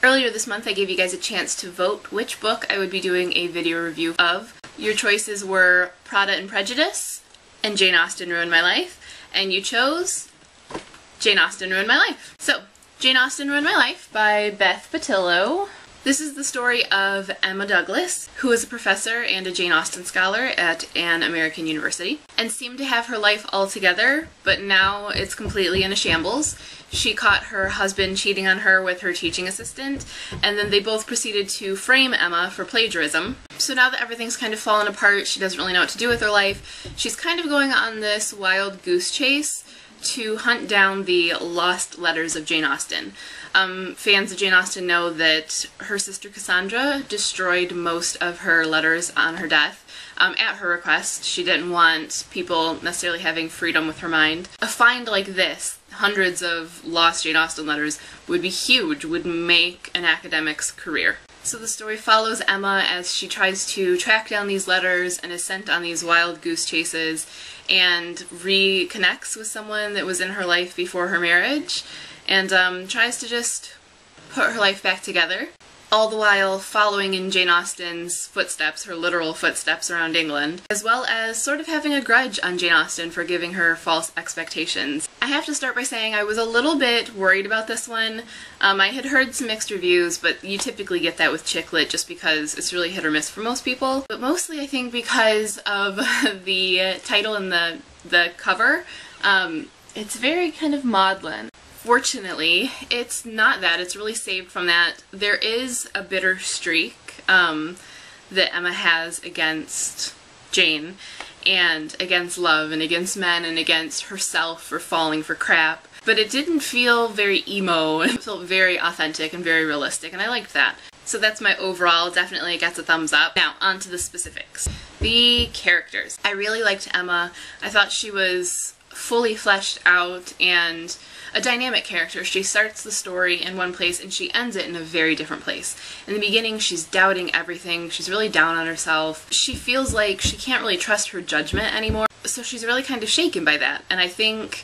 Earlier this month I gave you guys a chance to vote which book I would be doing a video review of. Your choices were Prada and Prejudice and Jane Austen Ruined My Life, and you chose Jane Austen Ruined My Life. So, Jane Austen Ruined My Life by Beth Pattillo. This is the story of Emma Douglas, who is a professor and a Jane Austen scholar at an American university, and seemed to have her life all together, but now it's completely in a shambles. She caught her husband cheating on her with her teaching assistant, and then they both proceeded to frame Emma for plagiarism. So now that everything's kind of fallen apart, she doesn't really know what to do with her life, she's kind of going on this wild goose chase to hunt down the lost letters of Jane Austen. Fans of Jane Austen know that her sister Cassandra destroyed most of her letters on her death. At her request. She didn't want people necessarily having freedom with her mind. A find like this, hundreds of lost Jane Austen letters, would be huge, would make an academic's career. So the story follows Emma as she tries to track down these letters and is sent on these wild goose chases and reconnects with someone that was in her life before her marriage and tries to just put her life back together, all the while following in Jane Austen's footsteps, her literal footsteps around England, as well as sort of having a grudge on Jane Austen for giving her false expectations. I have to start by saying I was a little bit worried about this one. I had heard some mixed reviews, but you typically get that with chick lit just because it's really hit or miss for most people. But mostly I think because of the title and the cover. It's very kind of maudlin. Fortunately, it's not that. It's really saved from that. There is a bitter streak that Emma has against Jane, and against love, and against men, and against herself for falling for crap. But it didn't feel very emo. It felt very authentic and very realistic, and I liked that. So that's my overall. Definitely gets a thumbs up. Now, on to the specifics. The characters. I really liked Emma. I thought she was fully fleshed out and a dynamic character. She starts the story in one place and she ends it in a very different place. In the beginning, she's doubting everything. She's really down on herself. She feels like she can't really trust her judgment anymore. So she's really kind of shaken by that. And I think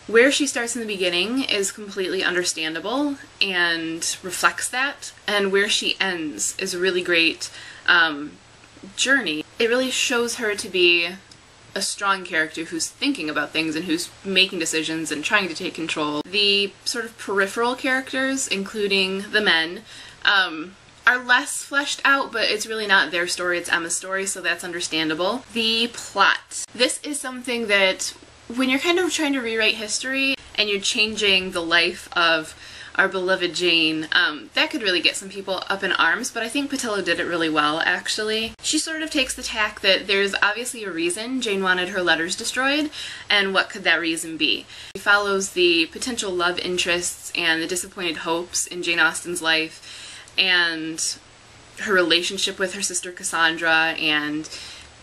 where she starts in the beginning is completely understandable and reflects that. And where she ends is a really great journey. It really shows her to be a strong character who's thinking about things and who's making decisions and trying to take control. The sort of peripheral characters, including the men, are less fleshed out, but it's really not their story, it's Emma's story, so that's understandable. The plot. This is something that when you're kind of trying to rewrite history and you're changing the life of our beloved Jane, that could really get some people up in arms, but I think Patillo did it really well, actually. She sort of takes the tack that there's obviously a reason Jane wanted her letters destroyed, and what could that reason be? She follows the potential love interests and the disappointed hopes in Jane Austen's life, and her relationship with her sister Cassandra, and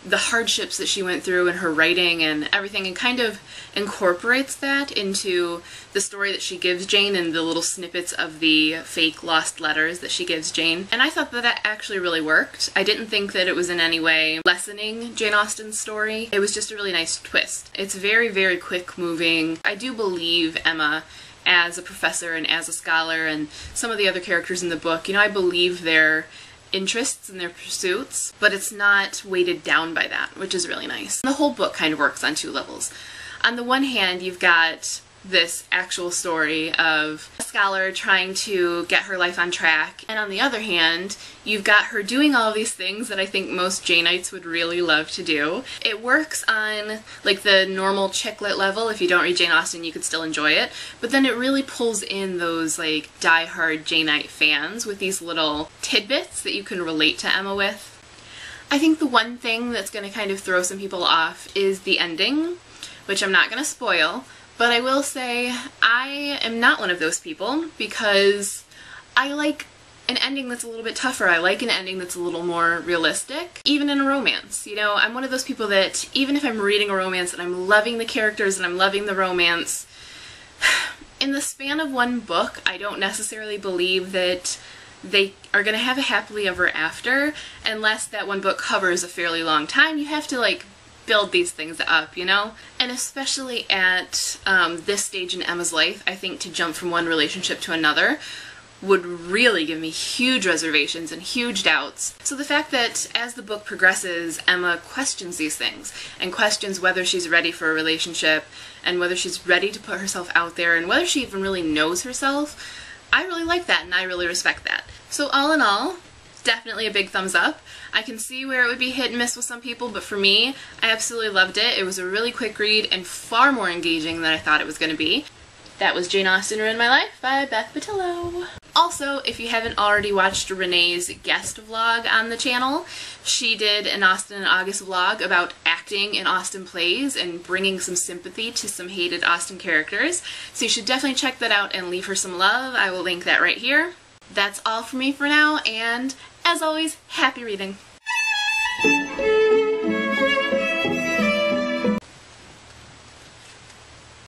the hardships that she went through in her writing and everything, and kind of incorporates that into the story that she gives Jane and the little snippets of the fake lost letters that she gives Jane. And I thought that that actually really worked. I didn't think that it was in any way lessening Jane Austen's story. It was just a really nice twist. It's very, very quick moving. I do believe Emma as a professor and as a scholar, and some of the other characters in the book, you know, I believe their interests and their pursuits, but it's not weighted down by that, which is really nice. The whole book kind of works on two levels. On the one hand, you've got this actual story of a scholar trying to get her life on track, and on the other hand, you've got her doing all these things that I think most Janeites would really love to do. It works on like the normal chick lit level. If you don't read Jane Austen, you could still enjoy it, but then it really pulls in those like die-hard Janeite fans with these little tidbits that you can relate to Emma with. I think the one thing that's going to kind of throw some people off is the ending, which I'm not going to spoil. But I will say, I am not one of those people, because I like an ending that's a little bit tougher. I like an ending that's a little more realistic, even in a romance. You know, I'm one of those people that, even if I'm reading a romance and I'm loving the characters and I'm loving the romance, in the span of one book, I don't necessarily believe that they are going to have a happily ever after, unless that one book covers a fairly long time. You have to, like, build these things up, you know? And especially at this stage in Emma's life, I think to jump from one relationship to another would really give me huge reservations and huge doubts. So the fact that as the book progresses, Emma questions these things and questions whether she's ready for a relationship and whether she's ready to put herself out there and whether she even really knows herself, I really like that and I really respect that. So all in all, definitely a big thumbs up. I can see where it would be hit and miss with some people, but for me, I absolutely loved it. It was a really quick read and far more engaging than I thought it was going to be. That was Jane Austen Ruined My Life by Beth Pattillo. Also, if you haven't already watched Renee's guest vlog on the channel, she did an Austen and August vlog about acting in Austen plays and bringing some sympathy to some hated Austen characters. So you should definitely check that out and leave her some love. I will link that right here. That's all for me for now, and as always, happy reading!